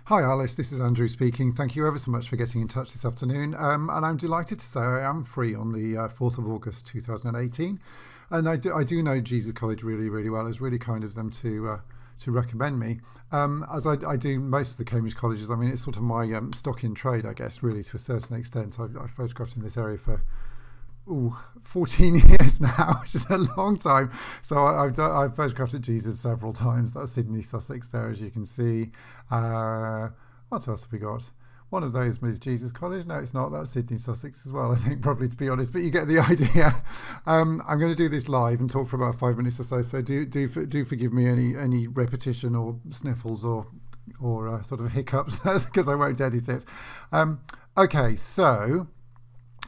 Hi Alice, this is Andrew speaking. Thank you ever so much for getting in touch this afternoon. And I'm delighted to say I am free on the 4th of August 2018. And I do know Jesus College really, really well. It's really kind of them to recommend me. As I do most of the Cambridge colleges, I mean, it's sort of my stock in trade, I guess, really, to a certain extent. I've photographed in this area for 14 years now, which is a long time. So I've photographed at Jesus several times. That's Sydney, Sussex there, as you can see. What else have we got? One of those is Jesus College. No, it's not. That's Sydney, Sussex as well, I think, probably, to be honest. But you get the idea. I'm going to do this live and talk for about 5 minutes or so. So do forgive me any repetition or sniffles or sort of hiccups because I won't edit it. Okay, so.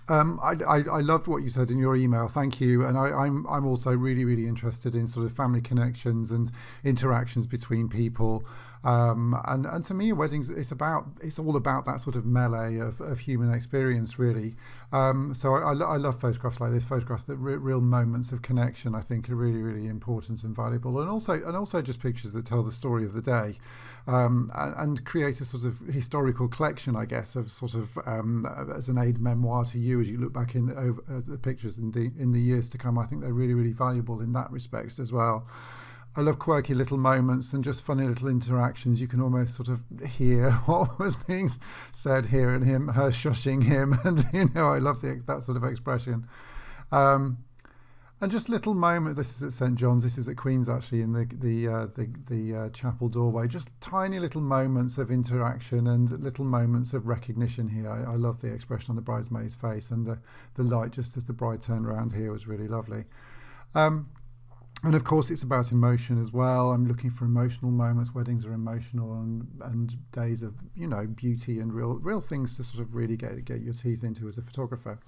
I loved what you said in your email. Thank you. And I'm also really, really interested in sort of family connections and interactions between people. And to me, weddings it's all about that sort of melee of human experience, really. So I love photographs like this, photographs that real moments of connection. I think are really, really important and valuable, and also just pictures that tell the story of the day, and create a sort of historical collection, I guess, of sort of as an aid memoir to you as you look back over the pictures in the years to come. I think they're really, really valuable in that respect as well. I love quirky little moments and just funny little interactions. You can almost sort of hear what was being said here, and her shushing him, and I love that sort of expression. And just little moments. This is at St John's. This is at Queen's, actually, in the chapel doorway. Just tiny little moments of interaction and little moments of recognition here. I love the expression on the bridesmaid's face, and the light just as the bride turned around here was really lovely. And of course, it's about emotion as well. I'm looking for emotional moments. Weddings are emotional, and days of beauty and real things to sort of really get your teeth into as a photographer.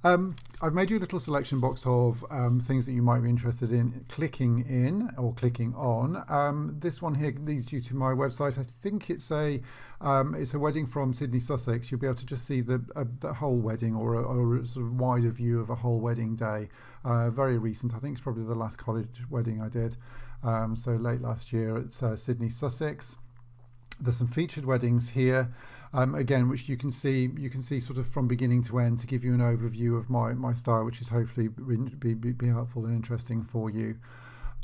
I've made you a little selection box of things that you might be interested in clicking in or clicking on. This one here leads you to my website. I think it's a wedding from Sydney, Sussex. You'll be able to just see the whole wedding, or a sort of wider view of a whole wedding day. Very recent. I think it's probably the last college wedding I did. So late last year at Sydney, Sussex. There's some featured weddings here, again, which you can see sort of from beginning to end to give you an overview of my style, which is hopefully be helpful and interesting for you.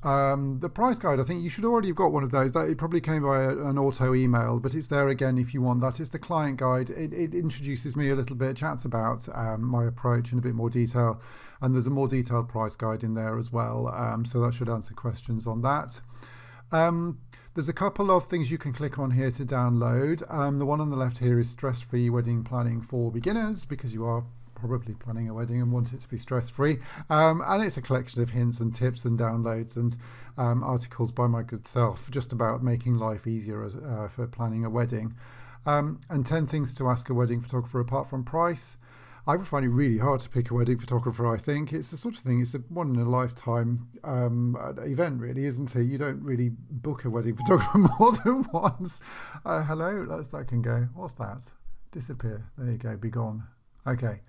The price guide, I think you should already have got one of those. That it probably came by an auto email, but it's there again if you want that. It's the client guide. It introduces me a little bit, chats about my approach in a bit more detail, and there's a more detailed price guide in there as well. So that should answer questions on that. There's a couple of things you can click on here to download. The one on the left here is Stress-Free Wedding Planning for Beginners, because you are probably planning a wedding and want it to be stress-free. And it's a collection of hints and tips and downloads and articles by my good self just about making life easier for planning a wedding. And 10 things to ask a wedding photographer apart from price. I would find it really hard to pick a wedding photographer. I think it's the sort of thing, it's a one in a lifetime event, really, isn't it? You don't really book a wedding photographer more than once. Hello, that can go. What's that? Disappear. There you go, be gone. Okay.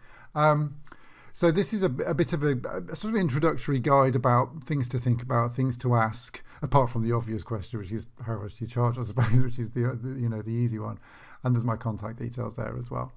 So this is a bit of a sort of introductory guide about things to think about, things to ask, apart from the obvious question, which is how much do you charge, I suppose, which is the easy one. And there's my contact details there as well.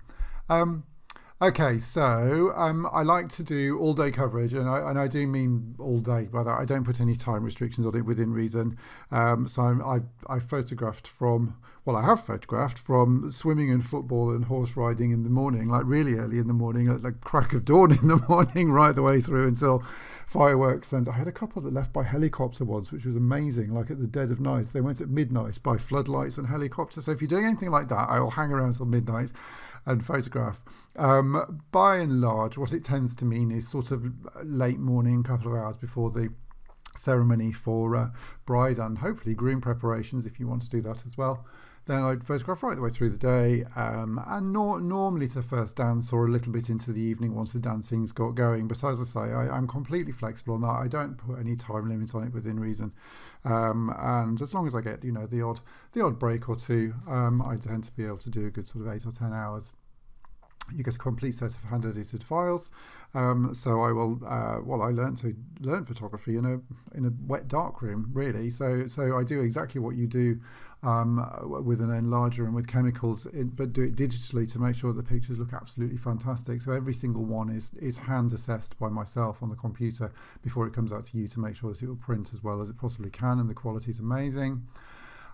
Okay, so I like to do all-day coverage, and I do mean all day by that. I don't put any time restrictions on it within reason. So I photographed I have photographed from swimming and football and horse riding in the morning, like really early in the morning, like crack of dawn in the morning, right the way through until fireworks. And I had a couple that left by helicopter once, which was amazing, like at the dead of night. They went at midnight by floodlights and helicopters. So if you're doing anything like that, I will hang around till midnight and photograph. By and large, what it tends to mean is sort of late morning, couple of hours before the ceremony for bride and hopefully groom preparations, if you want to do that as well. Then I'd photograph right the way through the day, and normally to the first dance or a little bit into the evening once the dancing's got going. But as I say, I'm completely flexible on that. I don't put any time limit on it within reason, and as long as I get the odd break or two, I tend to be able to do a good sort of 8 or 10 hours. you get a complete set of hand edited files. So I will, I learned to learn photography in a wet dark room, really. So I do exactly what you do with an enlarger and with chemicals, but do it digitally to make sure that the pictures look absolutely fantastic. So every single one is hand assessed by myself on the computer before it comes out to you to make sure that it will print as well as it possibly can, and the quality is amazing.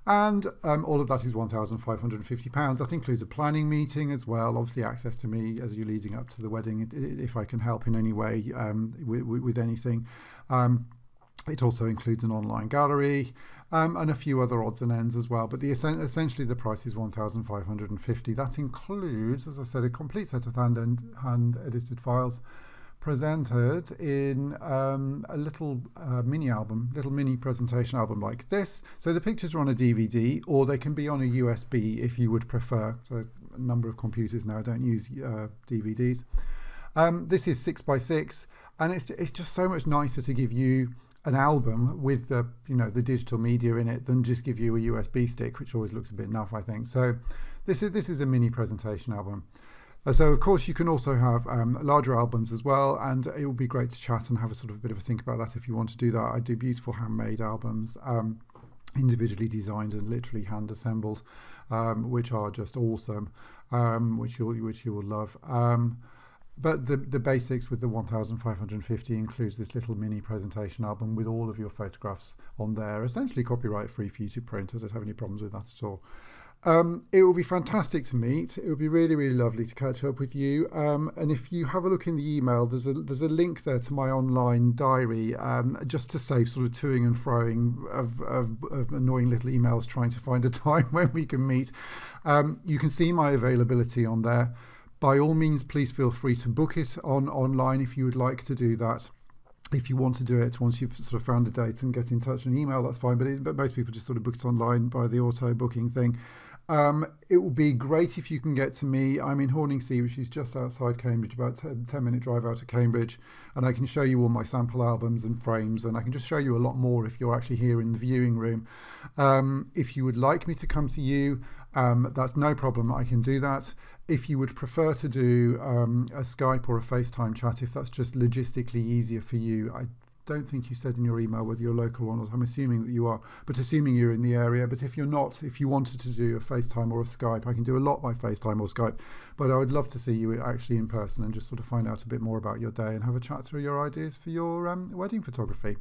And all of that is £1,550. That includes a planning meeting as well, obviously access to me as you're leading up to the wedding, if I can help in any way with anything. It also includes an online gallery and a few other odds and ends as well. But essentially the price is £1,550. That includes, as I said, a complete set of hand-edited files, presented in a little mini presentation album like this. So the pictures are on a DVD, or they can be on a USB if you would prefer. So a number of computers now don't use DVDs. This is 6x6, and it's just so much nicer to give you an album with the digital media in it than just give you a USB stick, which always looks a bit naff, I think. So this is a mini presentation album. So of course you can also have larger albums as well, and it would be great to chat and have a sort of a bit of a think about that if you want to do that. I do beautiful handmade albums, individually designed and literally hand assembled, which are just awesome, which you will love. But the basics with the 1,550 includes this little mini presentation album with all of your photographs on there, essentially copyright free for you to print. I don't have any problems with that at all. It will be fantastic to meet. It will be really, really lovely to catch up with you. And if you have a look in the email, there's a link there to my online diary, just to save sort of toing and froing of annoying little emails trying to find a time when we can meet. You can see my availability on there. By all means, please feel free to book it online if you would like to do that. If you want to do it once you've sort of found a date and get in touch and email, that's fine. But most people just sort of book it online by the auto booking thing. It will be great if you can get to me. I'm in Horningsea, which is just outside Cambridge, about a 10-minute drive out of Cambridge, and I can show you all my sample albums and frames, and I can just show you a lot more if you're actually here in the viewing room. If you would like me to come to you, that's no problem. I can do that. If you would prefer to do a Skype or a FaceTime chat, if that's just logistically easier for you, I don't think you said in your email whether you're local or not. I'm assuming that you are, but assuming you're in the area. But if you're not, if you wanted to do a FaceTime or a Skype, I can do a lot by FaceTime or Skype, but I would love to see you actually in person and just sort of find out a bit more about your day and have a chat through your ideas for your wedding photography.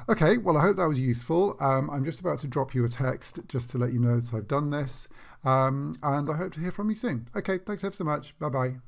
Okay, well, I hope that was useful. I'm just about to drop you a text just to let you know that I've done this, and I hope to hear from you soon. Okay, thanks ever so much. Bye-bye.